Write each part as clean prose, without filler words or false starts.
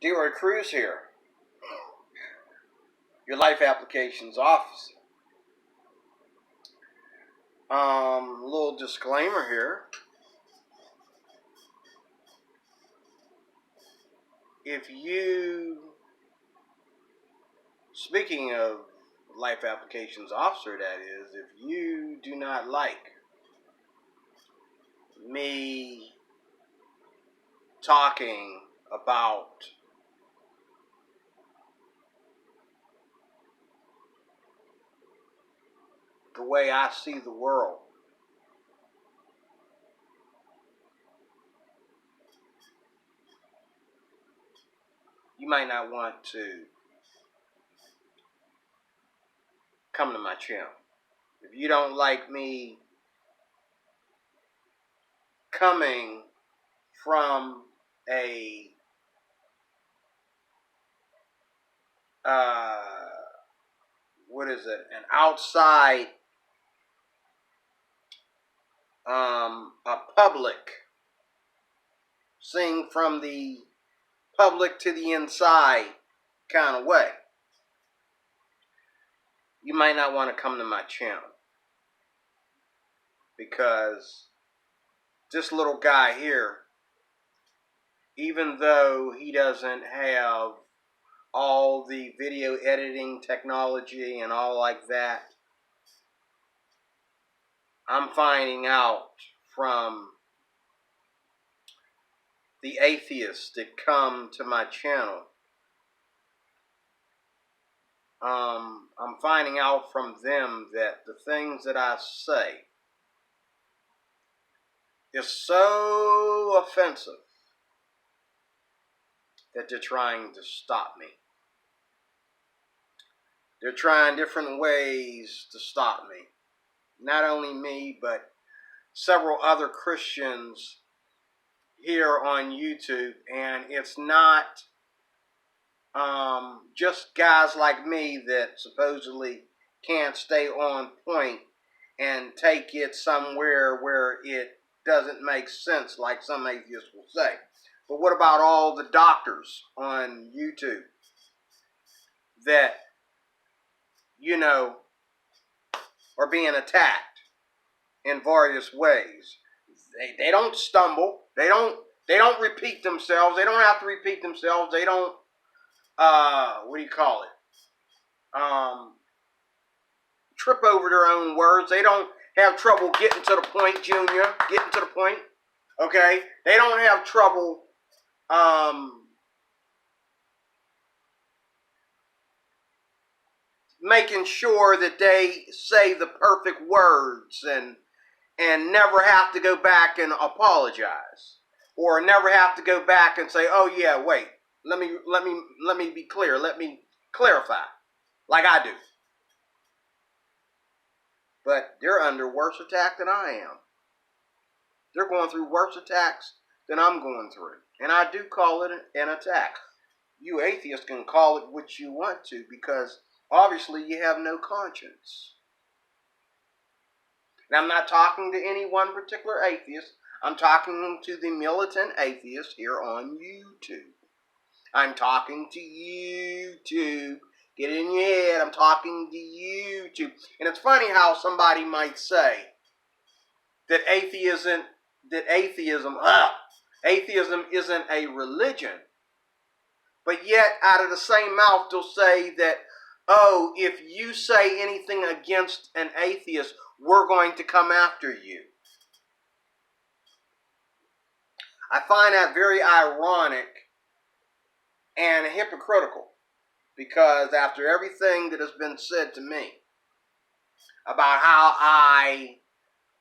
Leroy Cruz here, your life applications officer. Little disclaimer here. If you, speaking of life applications officer, that is, if you do not like me talking about the way I see the world, you might not want to come to my channel. If you don't like me coming from a an outside a public, seeing from the public to the inside kind of way, you might not want to come to my channel, because this little guy here, even though he doesn't have all the video editing technology and all like that, I'm finding out from the atheists that come to my channel, I'm finding out from them that the things that I say is so offensive that they're trying to stop me. They're trying different ways to stop me. Not only me, but several other Christians here on YouTube. And it's not just guys like me that supposedly can't stay on point and take it somewhere where it doesn't make sense, like some atheists will say. But what about all the doctors on YouTube that, you know, are being attacked in various ways? They don't stumble. They don't repeat themselves. They don't have to repeat themselves. They don't trip over their own words. They don't have trouble getting to the point, Junior. Getting to the point. Okay? They don't have trouble making sure that they say the perfect words and never have to go back and apologize, or never have to go back and say, "Oh yeah, wait, let me be clear, let me clarify," like I do. But they're under worse attack than I am. They're going through worse attacks than I'm going through, and I do call it an attack. You atheists can call it what you want to, because obviously you have no conscience. And I'm not talking to any one particular atheist. I'm talking to the militant atheists here on YouTube. I'm talking to YouTube. Get it in your head. I'm talking to YouTube. And it's funny how somebody might say that atheism isn't a religion. But yet, out of the same mouth, they'll say that, oh, if you say anything against an atheist, we're going to come after you. I find that very ironic and hypocritical, because after everything that has been said to me about how I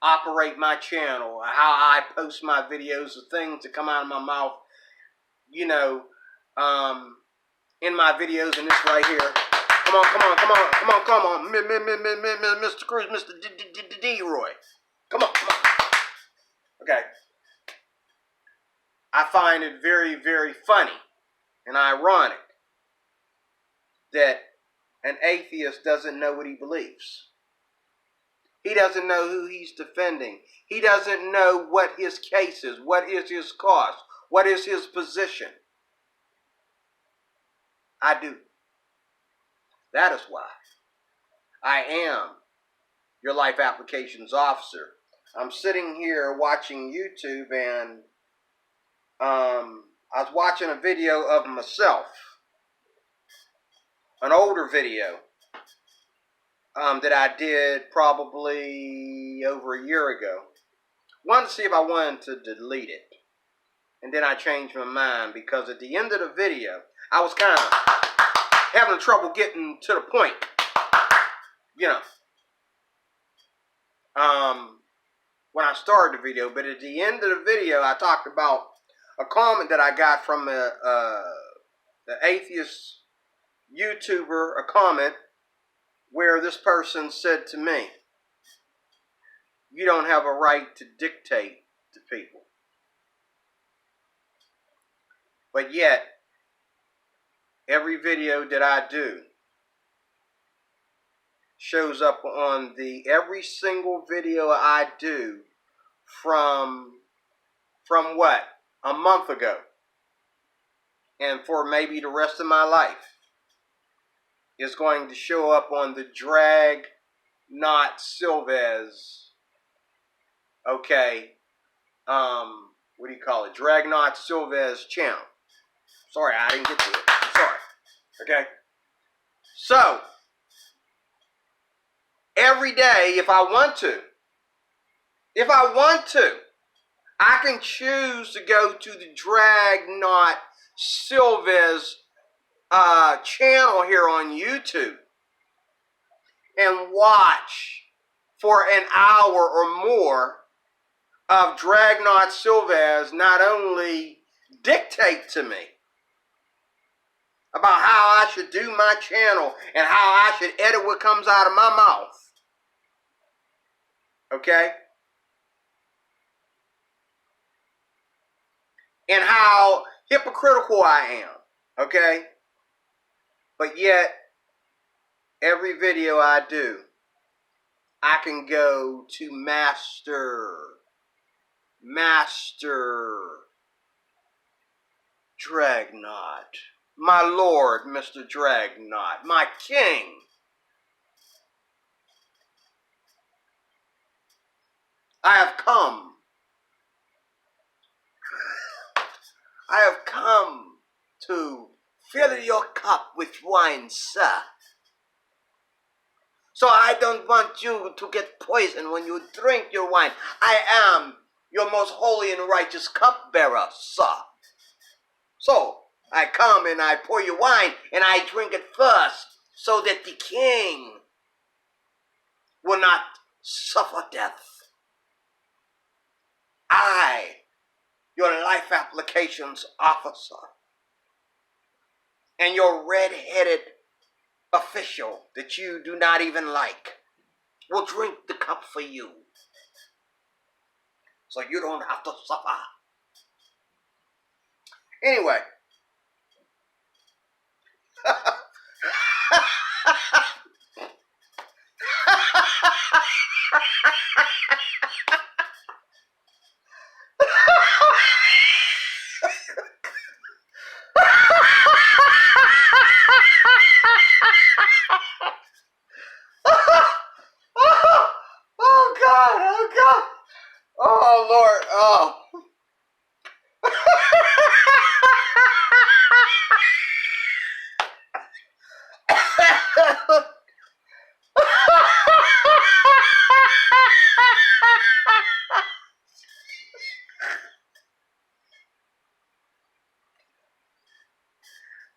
operate my channel, how I post my videos, the things that come out of my mouth, you know, in my videos, and this right here. Come on, Mr. Cruz, Mr. D-Roy. Come on. Okay. I find it very, very funny and ironic that an atheist doesn't know what he believes. He doesn't know who he's defending. He doesn't know what his case is, what is his cause, what is his position. I do. That is why I am your life applications officer. I'm sitting here watching YouTube, and I was watching a video of myself, an older video that I did probably over a year ago. Wanted to see if I wanted to delete it. And then I changed my mind, because at the end of the video, I was kind of having trouble getting to the point, you know, when I started the video. But at the end of the video, I talked about a comment that I got from the Atheist YouTuber, a comment where this person said to me, "You don't have a right to dictate to people." But yet, every video that I do shows up on every single video I do from what? A month ago. And for maybe the rest of my life, is going to show up on the Drag Not Silvez, okay, what do you call it? Drag Not Silvez channel. Sorry, I didn't get to it. I'm sorry. Okay? So, every day, if I want to, I can choose to go to the Drag Not Silvez channel here on YouTube and watch for an hour or more of Drag Not Silvez not only dictate to me about how I should do my channel and how I should edit what comes out of my mouth. Okay? And how hypocritical I am. Okay? But yet, every video I do, I can go to Master Dragnot. My Lord, Mr. Dragnot, my King. I have come to fill your cup with wine, sir. So I don't want you to get poisoned when you drink your wine. I am your most holy and righteous cupbearer, sir. So I come and I pour you wine and I drink it first, so that the king will not suffer death. I, your life applications officer, and your red-headed official that you do not even like, will drink the cup for you, so you don't have to suffer. Anyway. Oh God. Oh Lord. Oh.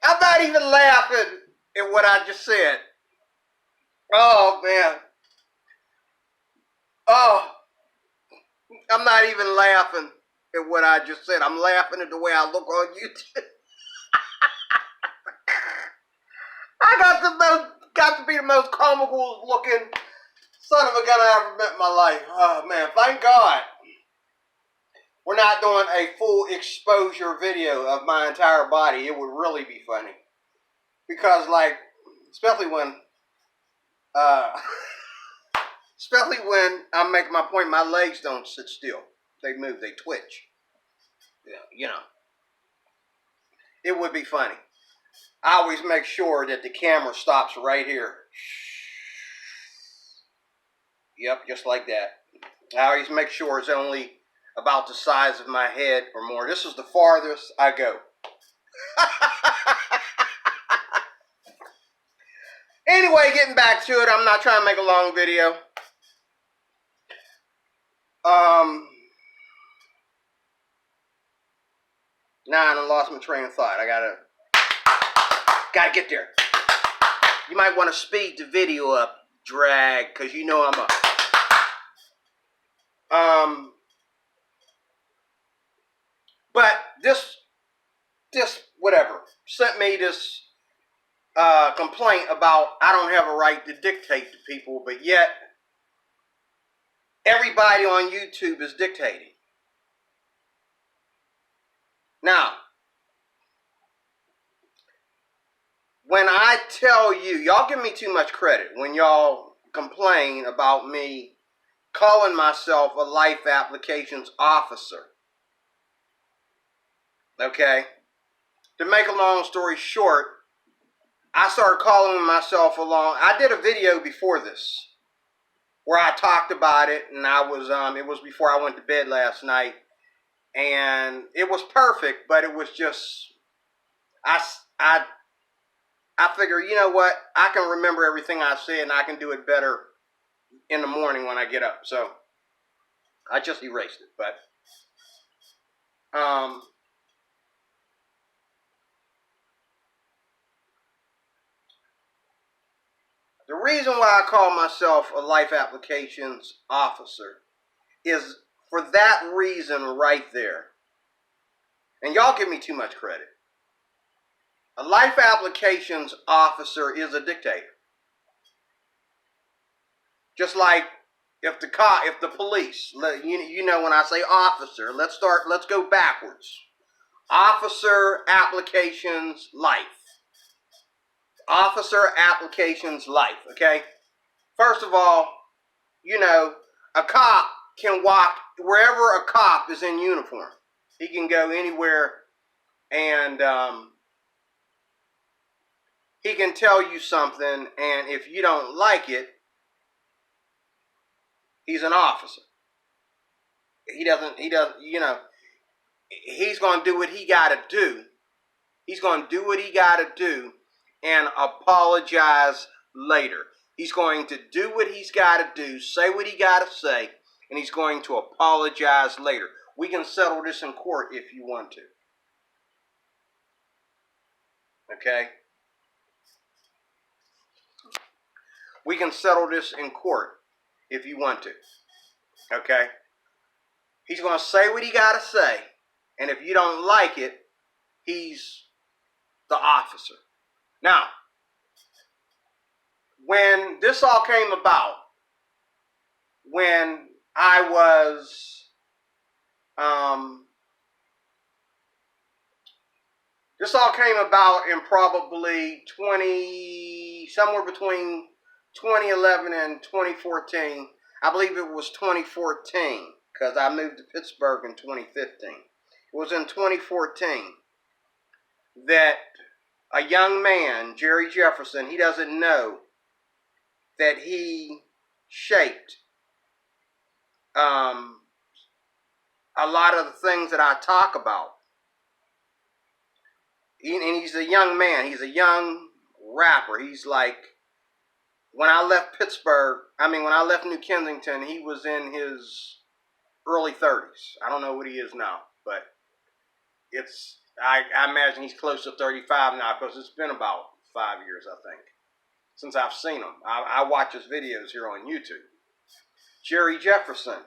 I'm not even laughing at what I just said. Oh man. Oh. I'm not even laughing at what I just said. I'm laughing at the way I look on YouTube. I got to be the most comical looking son of a gun I ever met in my life. Oh man, thank God we're not doing a full exposure video of my entire body. It would really be funny. Because especially when I make my point, my legs don't sit still. They move, they twitch. Yeah, you know. It would be funny. I always make sure that the camera stops right here. Yep, just like that. I always make sure it's only about the size of my head or more. This is the farthest I go. Anyway, getting back to it, I'm not trying to make a long video. Nah, I done lost my train of thought. I gotta get there. You might want to speed the video up, drag, because you know I'm up. But this whatever sent me this complaint about I don't have a right to dictate to people, but yet everybody on YouTube is dictating. Now, when I tell you, y'all give me too much credit when y'all complain about me calling myself a life applications officer. Okay? To make a long story short, I started calling myself I did a video before this where I talked about it, and it was before I went to bed last night, and it was perfect, but it was just, I figure, you know what, I can remember everything I said, and I can do it better in the morning when I get up, so I just erased it, but, the reason why I call myself a life applications officer is for that reason right there. And y'all give me too much credit. A life applications officer is a dictator. Just like if the police, you know, when I say officer, let's go backwards. Officer applications life. Officer applications life, okay? First of all, you know, a cop can walk wherever a cop is in uniform. He can go anywhere and he can tell you something, and if you don't like it, he's an officer. He doesn't, you know, he's going to do what he got to do. He's going to do what he got to do and apologize later. He's going to do what he's got to do, say what he got to say, and he's going to apologize later. We can settle this in court if you want to. Okay? We can settle this in court if you want to. Okay? He's going to say what he got to say, and if you don't like it, he's the officer. Now, when this all came about, when I was, this all came about in probably somewhere between 2011 and 2014. I believe it was 2014, because I moved to Pittsburgh in 2015. It was in 2014 that a young man, Jerry Jefferson, he doesn't know that he shaped a lot of the things that I talk about. And he's a young man. He's a young rapper. He's like, when I left New Kensington, he was in his early 30s. I don't know what he is now, but I imagine he's close to 35 now, because it's been about 5 years, I think, since I've seen him. I watch his videos here on YouTube. Jerry Jefferson.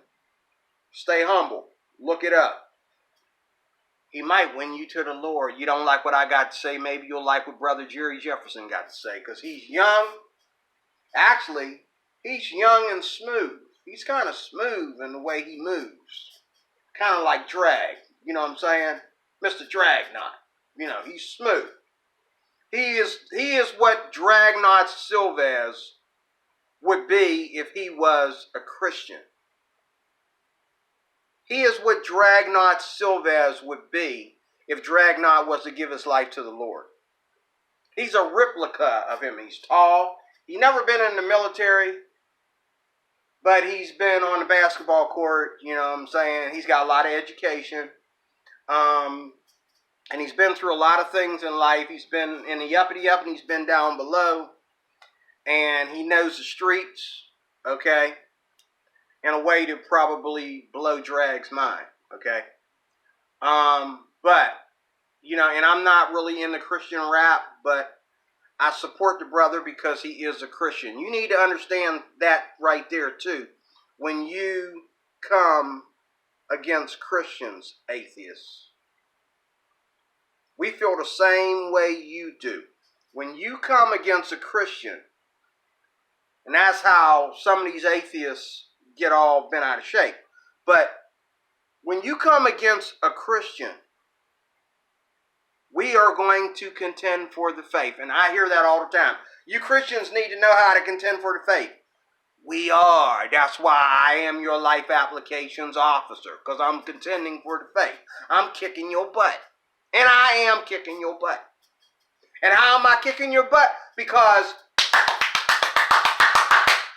Stay humble. Look it up. He might win you to the Lord. You don't like what I got to say, maybe you'll like what Brother Jerry Jefferson got to say, because he's young. Actually, he's young and smooth. He's kind of smooth in the way he moves. Kind of like Drag. You know what I'm saying? Mr. Dragnot. You know, he's smooth. He is what Dragnot Silvez would be if he was a Christian. He is what Dragnot Silvez would be if Dragnot was to give his life to the Lord. He's a replica of him. He's tall. He's never been in the military, but he's been on the basketball court, you know what I'm saying? He's got a lot of education. And he's been through a lot of things in life. He's been in the uppity up and he's been down below. And he knows the streets, okay, in a way to probably blow Drag's mind, okay? But, you know, and I'm not really into Christian rap, but I support the brother because he is a Christian. You need to understand that right there, too. When you come against Christians, atheists, we feel the same way you do. When you come against a Christian, and that's how some of these atheists get all bent out of shape. But when you come against a Christian, we are going to contend for the faith. And I hear that all the time. You Christians need to know how to contend for the faith. We are. That's why I am your life applications officer. Because I'm contending for the faith. I'm kicking your butt. And I am kicking your butt. And how am I kicking your butt? Because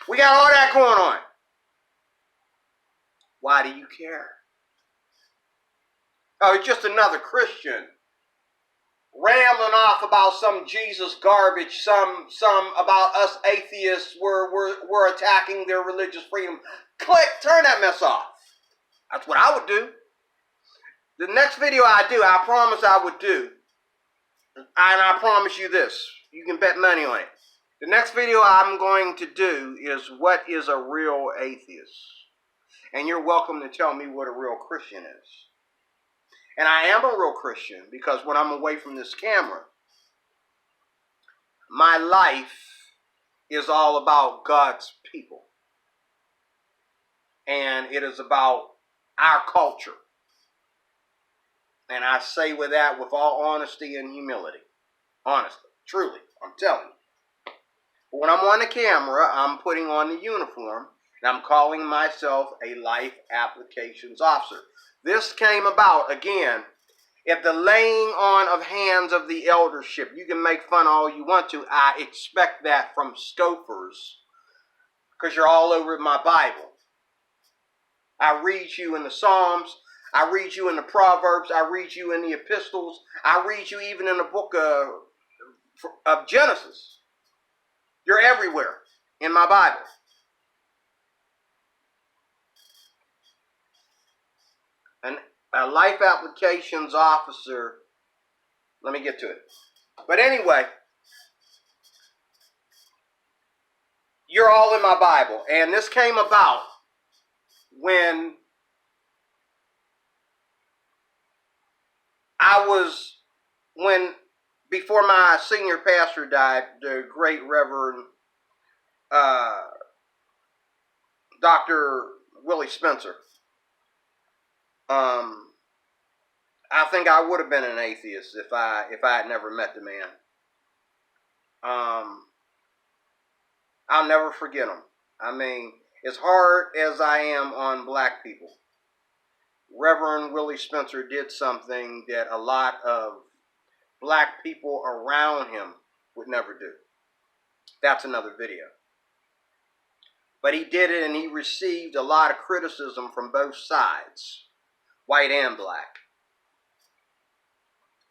we got all that going on. Why do you care? Oh, it's just another Christian rambling off about some Jesus garbage, some about us atheists we're attacking their religious freedom. Click, turn that mess off. That's what I would do. The next video I do, I promise I would do, and I promise you this, you can bet money on it. The next video I'm going to do is what is a real atheist. And you're welcome to tell me what a real Christian is. And I am a real Christian because when I'm away from this camera, my life is all about God's people. And it is about our culture. And I say with that with all honesty and humility. Honestly, truly, I'm telling you. But when I'm on the camera, I'm putting on the uniform. And I'm calling myself a life applications officer. This came about, again, if the laying on of hands of the eldership, you can make fun all you want to. I expect that from scoffers because you're all over my Bible. I read you in the Psalms. I read you in the Proverbs. I read you in the epistles. I read you even in the book of Genesis. You're everywhere in my Bible. And a life applications officer, let me get to it. But anyway, you're all in my Bible. And this came about when before my senior pastor died, the great Reverend Dr. Willie Spencer. I think I would have been an atheist if I had never met the man. I'll never forget him. I mean, as hard as I am on black people, Reverend Willie Spencer did something that a lot of black people around him would never do. That's another video. But he did it and he received a lot of criticism from both sides, white and black.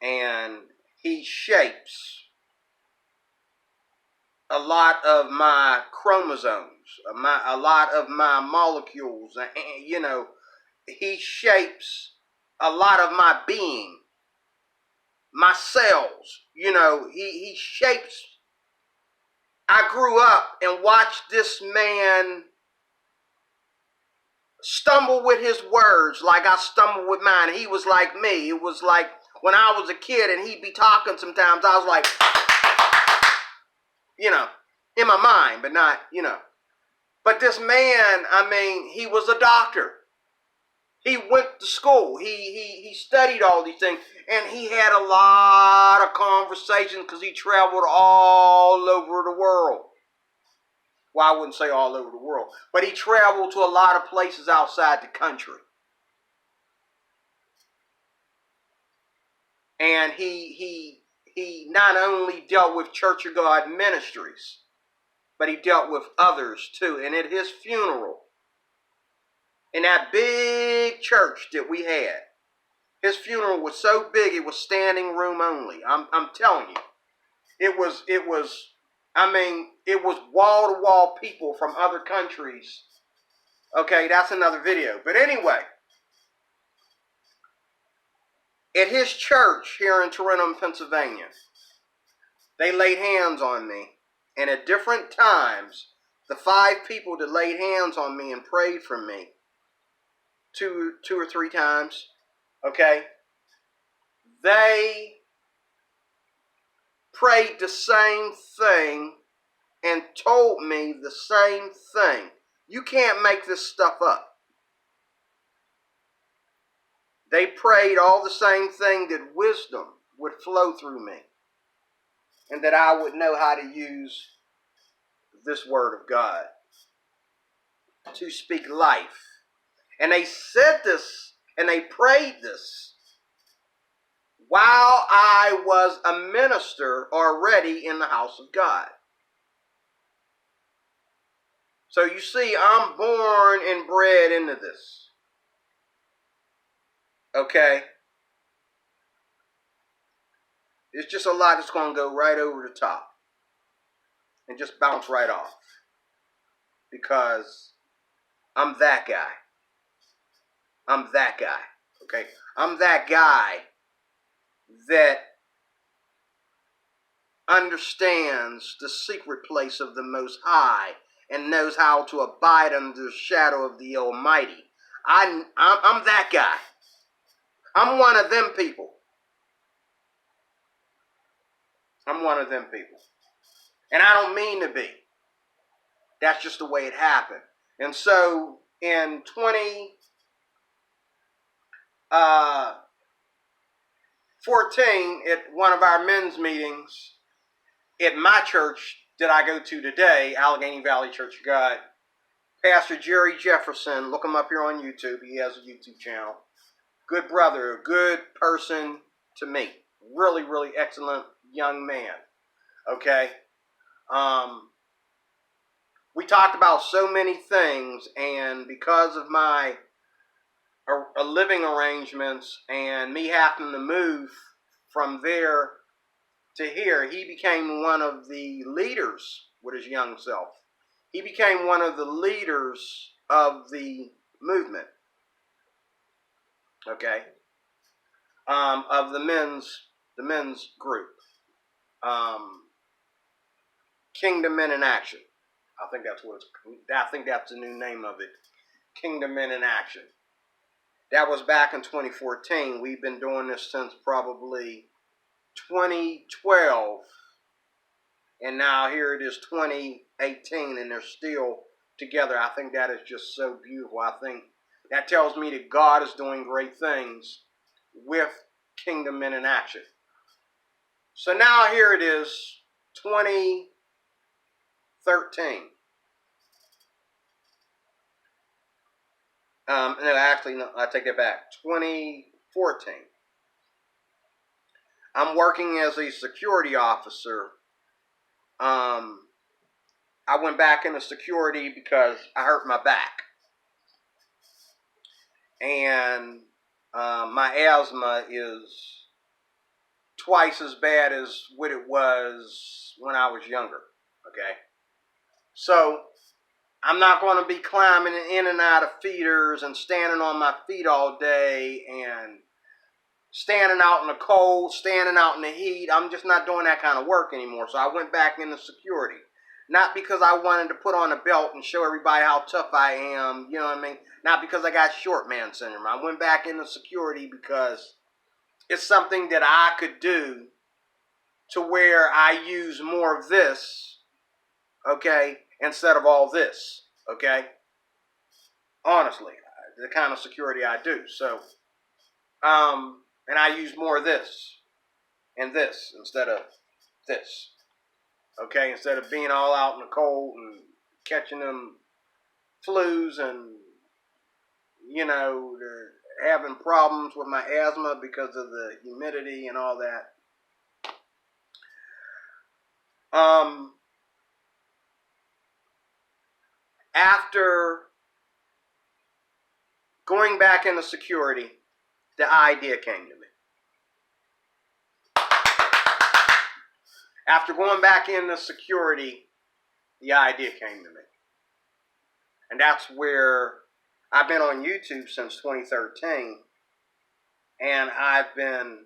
And he shapes a lot of my chromosomes, a lot of my molecules, you know, he shapes a lot of my being, my cells, you know, he shapes. I grew up and watched this man stumble with his words like I stumbled with mine. He was like me. It was like when I was a kid and he'd be talking sometimes, I was like, you know, in my mind, but not, you know. But this man, I mean, he was a doctor. He went to school. He studied all these things. And he had a lot of conversations because he traveled all over the world. Well, I wouldn't say all over the world. But he traveled to a lot of places outside the country. And he he not only dealt with Church of God ministries, but he dealt with others too. And at his funeral, in that big church that we had, his funeral was so big it was standing room only. I'm telling you, it was wall to wall people from other countries. Okay, that's another video. But anyway, at his church here in Tarentum, Pennsylvania, they laid hands on me, and at different times, the 5 people that laid hands on me and prayed for me, two or three times, okay, they prayed the same thing and told me the same thing. You can't make this stuff up. They prayed all the same thing, that wisdom would flow through me and that I would know how to use this word of God to speak life. And they said this and they prayed this while I was a minister already in the house of God. So you see, I'm born and bred into this. Okay? It's just a lot that's going to go right over the top and just bounce right off. Because I'm that guy. I'm that guy. Okay? I'm that guy that understands the secret place of the Most High and knows how to abide under the shadow of the Almighty. I'm that guy. I'm one of them people. I'm one of them people. And I don't mean to be. That's just the way it happened. And so in 2014, at one of our men's meetings at my church that I go to today, Allegheny Valley Church of God, Pastor Jerry Jefferson, look him up here on YouTube. He has a YouTube channel. Good brother, a good person to meet. Really, really excellent young man. Okay? We talked about so many things, and because of my living arrangements and me having to move from there to here, he became one of the leaders with his young self. He became one of the leaders of the movement. Okay? Of the men's group. Kingdom Men in Action. I think that's the new name of it. Kingdom Men in Action. That was back in 2014. We've been doing this since probably 2012. And now here it is 2018 and they're still together. I think that is just so beautiful. I think that tells me that God is doing great things with Kingdom Men in Action. So now here it is, 2013. No, I take that back. 2014. I'm working as a security officer. I went back into security because I hurt my back. And my asthma is twice as bad as what it was when I was younger. Okay? So I'm not going to be climbing in and out of feeders and standing on my feet all day and standing out in the cold, standing out in the heat. I'm just not doing that kind of work anymore. So I went back into security. Not because I wanted to put on a belt and show everybody how tough I am, you know what I mean? Not because I got short man syndrome. I went back into security because it's something that I could do to where I use more of this, okay, instead of all this, okay? Honestly, the kind of security I do. So, and I use more of this and this instead of this, okay? Instead of being all out in the cold and catching them flus and, you know, having problems with my asthma because of the humidity and all that. After going back into security, the idea came to me. After going back into security, the idea came to me. And that's where I've been on YouTube since 2013. And I've been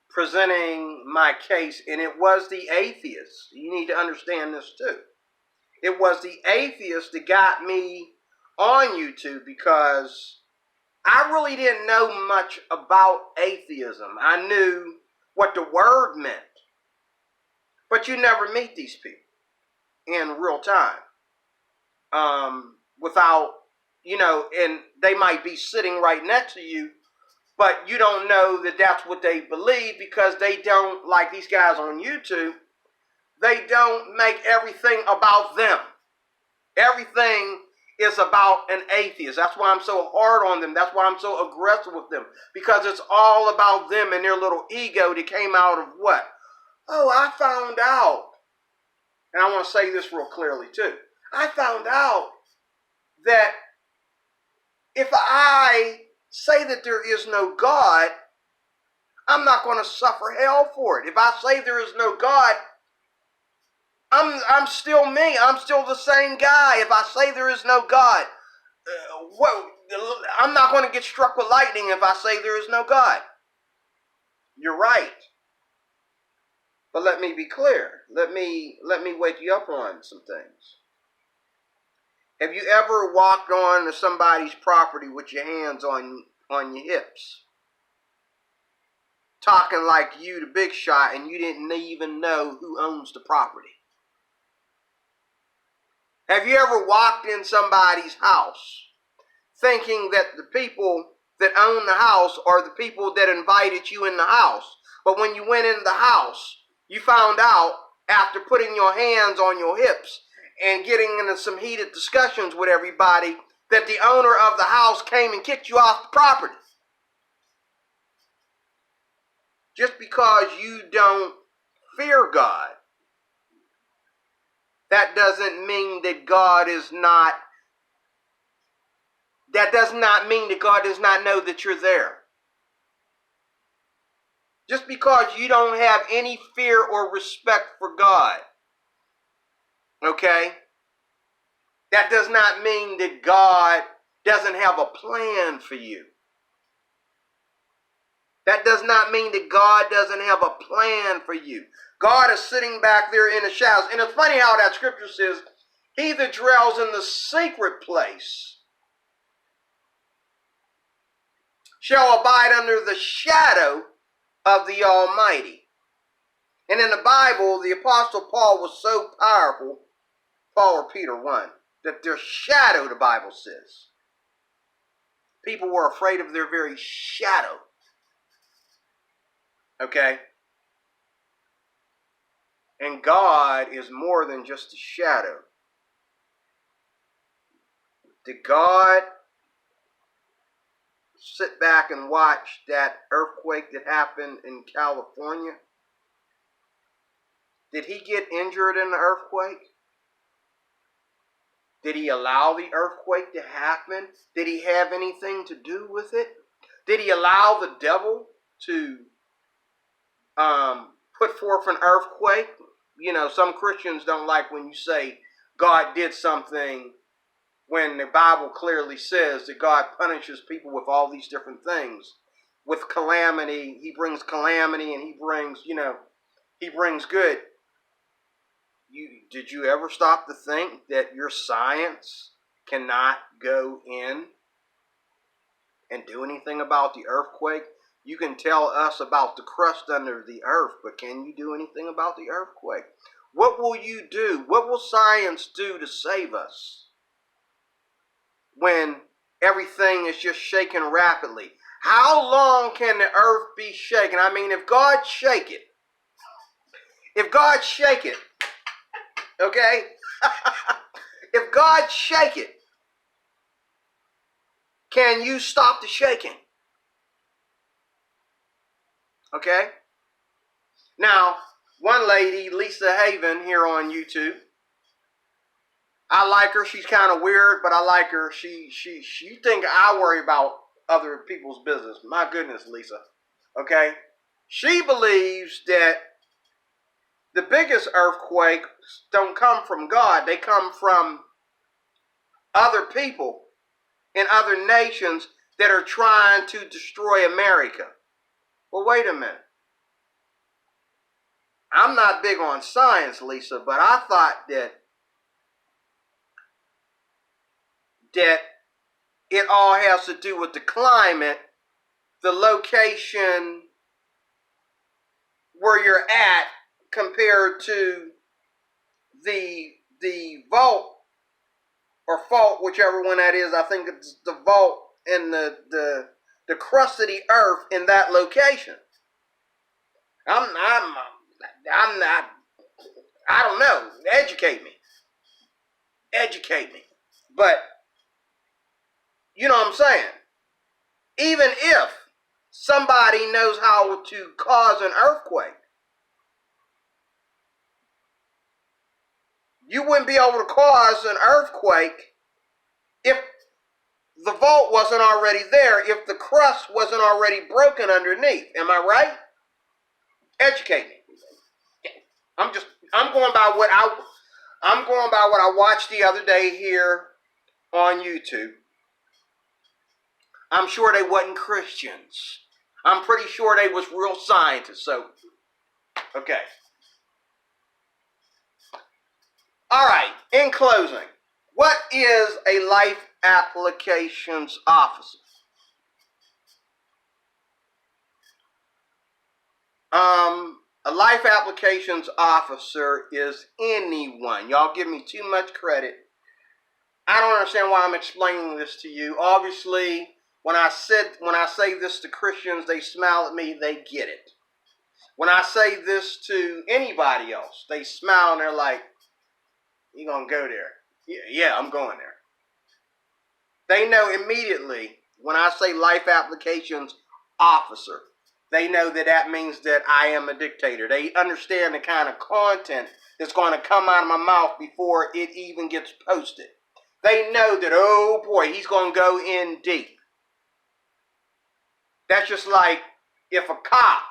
presenting my case. And it was the atheists. You need to understand this too. It was the atheists that got me on YouTube because I really didn't know much about atheism. I knew what the word meant. But you never meet these people in real time. Without, and they might be sitting right next to you, but you don't know that that's what they believe because they don't, like these guys on YouTube, they don't make everything about them. Everything is about an atheist. That's why I'm so hard on them. That's why I'm so aggressive with them. Because it's all about them and their little ego that came out of what? Oh, I found out. And I want to say this real clearly too. I found out that if I say that there is no God, I'm not going to suffer hell for it. If I say there is no God, I'm still me. I'm still the same guy. If I say there is no God, I'm not going to get struck with lightning if I say there is no God. You're right. But let me be clear. Let me wake you up on some things. Have you ever walked on somebody's property with your hands on your hips? Talking like you the big shot and you didn't even know who owns the property? Have you ever walked in somebody's house thinking that the people that own the house are the people that invited you in the house? But when you went in the house, you found out after putting your hands on your hips and getting into some heated discussions with everybody that the owner of the house came and kicked you off the property. Just because you don't fear God, that doesn't mean that God is not, that does not mean that God does not know that you're there. Just because you don't have any fear or respect for God, okay? That does not mean that God doesn't have a plan for you. That does not mean that God doesn't have a plan for you. God is sitting back there in the shadows. And it's funny how that scripture says, he that dwells in the secret place shall abide under the shadow of the Almighty. And in the Bible, the Apostle Paul was so powerful, Paul or Peter, one, that their shadow, the Bible says. People were afraid of their very shadow. Okay? And God is more than just a shadow. Did God sit back and watch that earthquake that happened in California? Did he get injured in the earthquake? Did he allow the earthquake to happen? Did he have anything to do with it? Did he allow the devil to put forth an earthquake? You know, some Christians don't like when you say God did something when the Bible clearly says that God punishes people with all these different things. With calamity, he brings calamity and he brings, he brings good. Did you ever stop to think that your science cannot go in and do anything about the earthquake? You can tell us about the crust under the earth, but can you do anything about the earthquake? What will you do? What will science do to save us when everything is just shaking rapidly? How long can the earth be shaken? I mean, if God shake it, okay? If God shake it, can you stop the shaking? Okay? Now, one lady, Lisa Haven, here on YouTube, I like her. She's kind of weird, but I like her. She think I worry about other people's business. My goodness, Lisa. Okay? She believes that the biggest earthquakes don't come from God. They come from other people in other nations that are trying to destroy America. Well, wait a minute. I'm not big on science, Lisa, but I thought that it all has to do with the climate, the location where you're at compared to the vault or fault, whichever one that is. I think it's the vault and the crust of the earth in that location. I'm not. I don't know. Educate me. But you know what I'm saying? Even if somebody knows how to cause an earthquake, you wouldn't be able to cause an earthquake if the vault wasn't already there, if the crust wasn't already broken underneath. Am I right? Educate me. I'm going by what I watched the other day here on YouTube. I'm sure they wasn't Christians. I'm pretty sure they was real scientists. So, okay. All right. In closing, what is a life applications officer? A life applications officer is anyone. Y'all give me too much credit. I don't understand why I'm explaining this to you. Obviously, when I say this to Christians, they smile at me, they get it. When I say this to anybody else, they smile and they're like, "You gonna go there?" Yeah, I'm going there. They know immediately when I say life applications officer, they know that means that I am a dictator. They understand the kind of content that's going to come out of my mouth before it even gets posted. They know that, oh boy, he's going to go in deep. That's just like if a cop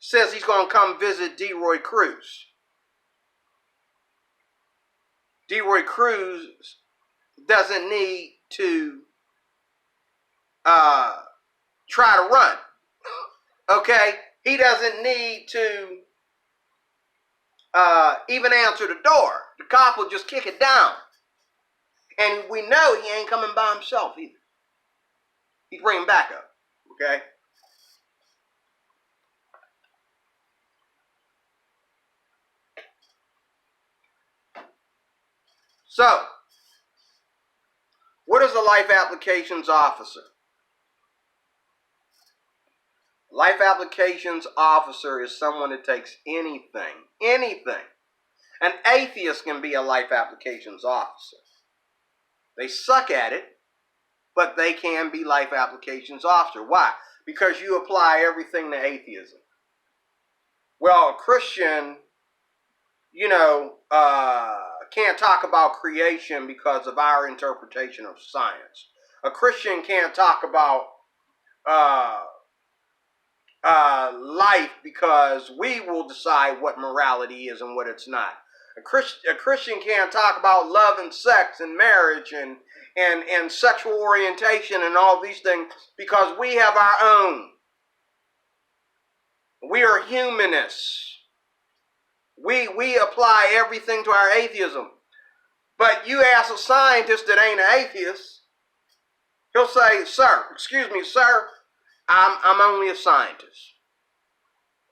says he's going to come visit DeRoy Cruz. DeRoy Cruz doesn't need to try to run. Okay? He doesn't need to even answer the door. The cop will just kick it down. And we know he ain't coming by himself either. He's bringing backup. Okay? So, what is a life applications officer? Life applications officer is someone that takes anything. An atheist can be a life applications officer. They suck at it, but they can be life applications officer. Why? Because you apply everything to atheism. Well, a Christian, can't talk about creation because of our interpretation of science. A Christian can't talk about life because we will decide what morality is and what it's not. A Christian can't talk about love and sex and marriage and sexual orientation and all these things because we have our own. We are humanists. We apply everything to our atheism. But you ask a scientist that ain't an atheist, he'll say, "Sir, excuse me, sir, I'm only a scientist.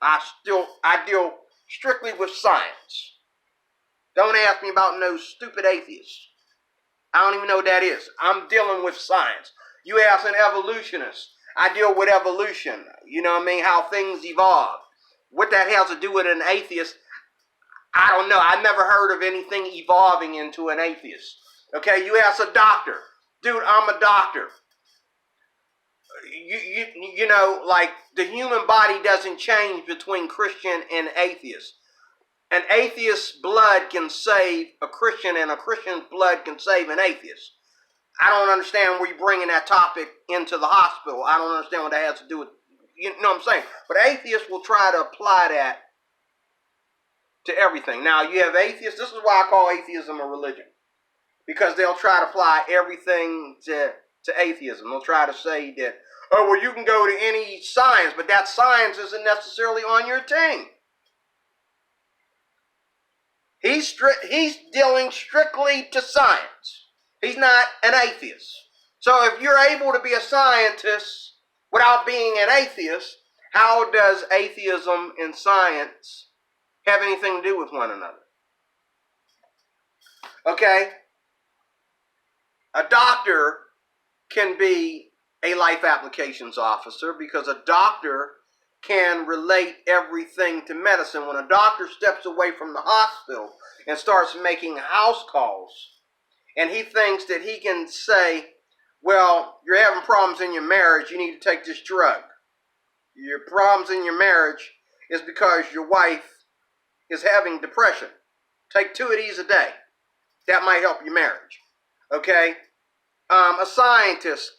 I deal strictly with science. Don't ask me about no stupid atheists. I don't even know what that is. I'm dealing with science. You ask an evolutionist, I deal with evolution. You know what I mean? How things evolve. What that has to do with an atheist, I don't know. I've never heard of anything evolving into an atheist. Okay, you ask a doctor. Dude, I'm a doctor. you know, like the human body doesn't change between Christian and atheist. An atheist's blood can save a Christian, and a Christian's blood can save an atheist. I don't understand where you're bringing that topic into the hospital. I don't understand what that has to do with, you know what I'm saying? But atheists will try to apply that to everything. Now, you have atheists. This is why I call atheism a religion. Because they'll try to apply everything to atheism. They'll try to say that, oh, well, you can go to any science, but that science isn't necessarily on your team. He's dealing strictly to science. He's not an atheist. So if you're able to be a scientist without being an atheist, how does atheism and science have anything to do with one another? Okay? A doctor can be a life applications officer because a doctor can relate everything to medicine. When a doctor steps away from the hospital and starts making house calls, and he thinks that he can say, well, you're having problems in your marriage, you need to take this drug. Your problems in your marriage is because your wife is having depression. Take 2 of these a day. That might help your marriage. Okay? A scientist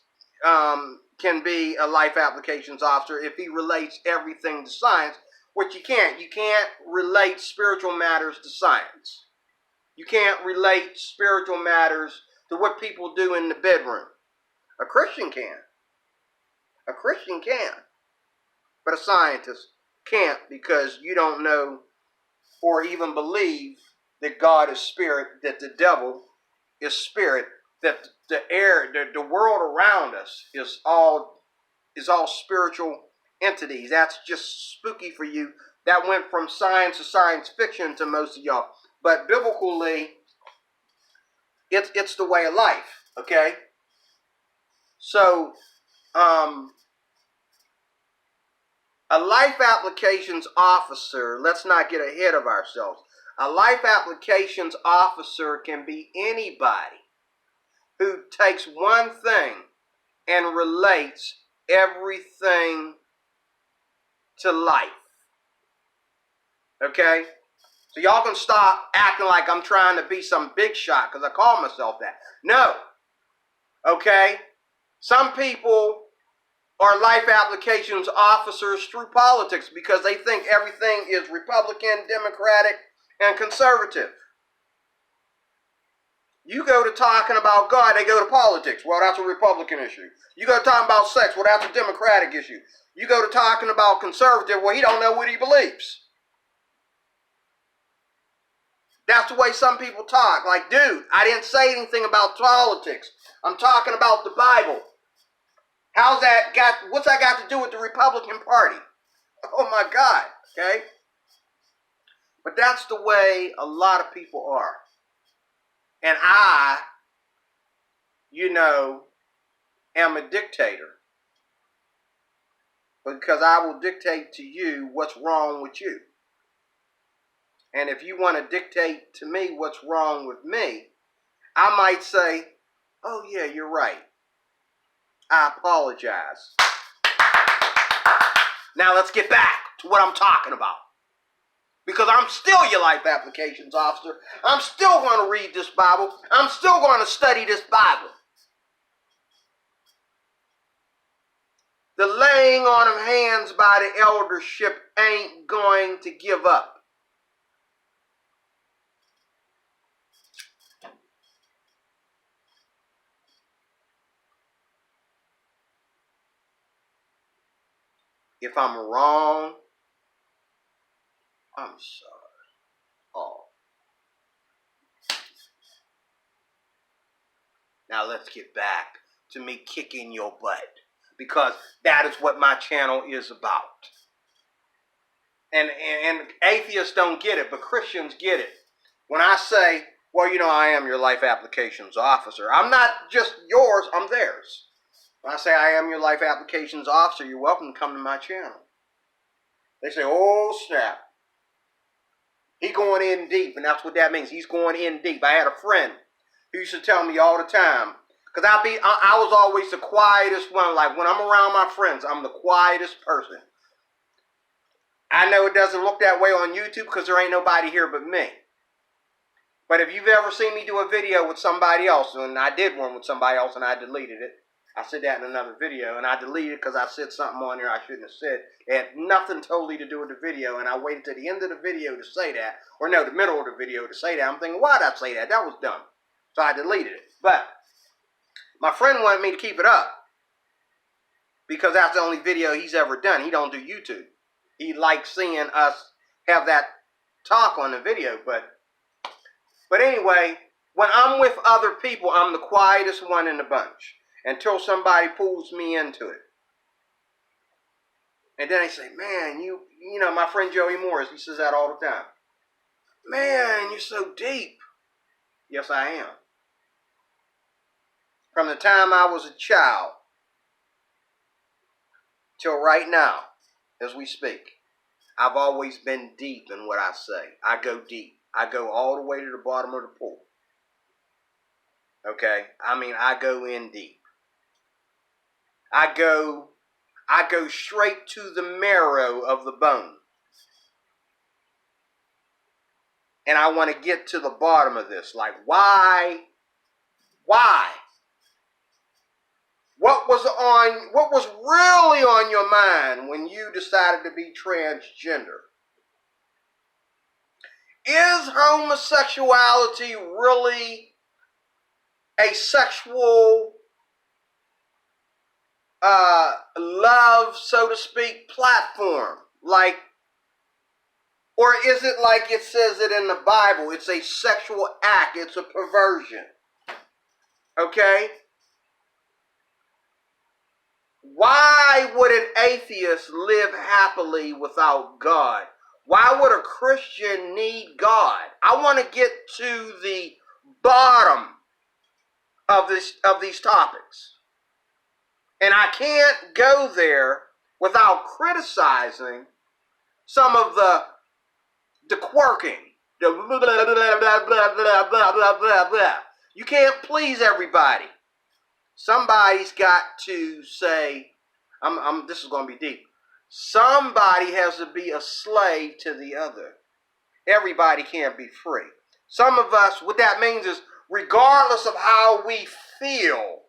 can be a life applications officer if he relates everything to science, which you can't. You can't relate spiritual matters to science. You can't relate spiritual matters to what people do in the bedroom. A Christian can. A Christian can. But a scientist can't, because you don't know or even believe that God is spirit, that the devil is spirit, that the air, the world around us is all spiritual entities. That's just spooky for you. That went from science to science fiction to most of y'all. But biblically, it's the way of life. Okay? So, a life applications officer, let's not get ahead of ourselves. A life applications officer can be anybody who takes one thing and relates everything to life. Okay? So y'all can stop acting like I'm trying to be some big shot because I call myself that. No. Okay? Some people are life applications officers through politics because they think everything is Republican, Democratic, and conservative. You go to talking about God, they go to politics. Well, that's a Republican issue. You go to talking about sex, well, that's a Democratic issue. You go to talking about conservative, well, he don't know what he believes. That's the way some people talk. Like, dude, I didn't say anything about politics. I'm talking about the Bible. What's that got to do with the Republican Party? Oh my God, okay? But that's the way a lot of people are. And I, am a dictator. Because I will dictate to you what's wrong with you. And if you want to dictate to me what's wrong with me, I might say, oh yeah, you're right. I apologize. Now let's get back to what I'm talking about. Because I'm still your life applications officer. I'm still going to read this Bible. I'm still going to study this Bible. The laying on of hands by the eldership ain't going to give up. If I'm wrong, I'm sorry. Oh. Now let's get back to me kicking your butt. Because that is what my channel is about. And atheists don't get it, but Christians get it. When I say, well, I am your life applications officer. I'm not just yours, I'm theirs. When I say I am your life applications officer, you're welcome to come to my channel. They say, oh, snap. He going in deep, and that's what that means. He's going in deep. I had a friend who used to tell me all the time, Because I was always the quietest one. Like when I'm around my friends, I'm the quietest person. I know it doesn't look that way on YouTube because there ain't nobody here but me. But if you've ever seen me do a video with somebody else, and I did one with somebody else and I deleted it. I said that in another video, and I deleted it because I said something on there I shouldn't have said. It had nothing totally to do with the video, and I waited to the end of the video to say that. Or no, the middle of the video to say that. I'm thinking, why did I say that? That was dumb. So I deleted it. But my friend wanted me to keep it up because that's the only video he's ever done. He don't do YouTube. He likes seeing us have that talk on the video. But anyway, when I'm with other people, I'm the quietest one in the bunch until somebody pulls me into it. And then they say, man, you know, my friend Joey Morris, he says that all the time. Man, you're so deep. Yes, I am. From the time I was a child till right now, as we speak, I've always been deep in what I say. I go deep. I go all the way to the bottom of the pool. Okay? I mean, I go in deep. I go straight to the marrow of the bone. And I want to get to the bottom of this. Like, why? Why? What was really on your mind when you decided to be transgender? Is homosexuality really a sexual love, so to speak, platform? Like, or is it like it says it in the Bible? It's a sexual act. It's a perversion. Okay? Why would an atheist live happily without God? Why would a Christian need God? I want to get to the bottom of these topics. And I can't go there without criticizing some of the quirking. The blah, blah, blah, blah, blah, blah, blah, blah, blah. You can't please everybody. Somebody's got to say, this is going to be deep. Somebody has to be a slave to the other. Everybody can't be free. Some of us, what that means is, regardless of how we feel,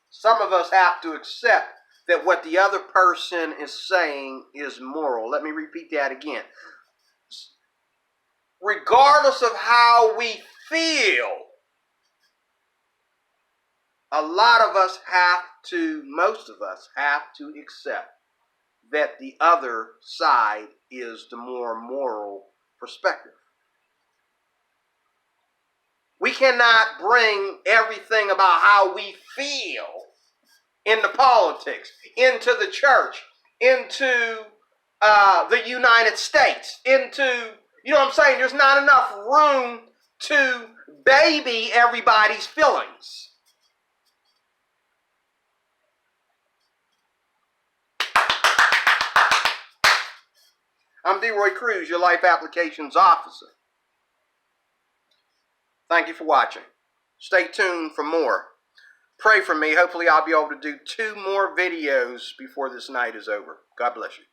some of us have to accept that what the other person is saying is moral. Let me repeat that again. Regardless of how we feel, most of us have to accept that the other side is the more moral perspective. We cannot bring everything about how we feel into politics, into the church, into the United States, into, you know what I'm saying? There's not enough room to baby everybody's feelings. I'm DeRoy Cruz, your Life Applications Officer. Thank you for watching. Stay tuned for more. Pray for me. Hopefully I'll be able to do 2 more videos before this night is over. God bless you.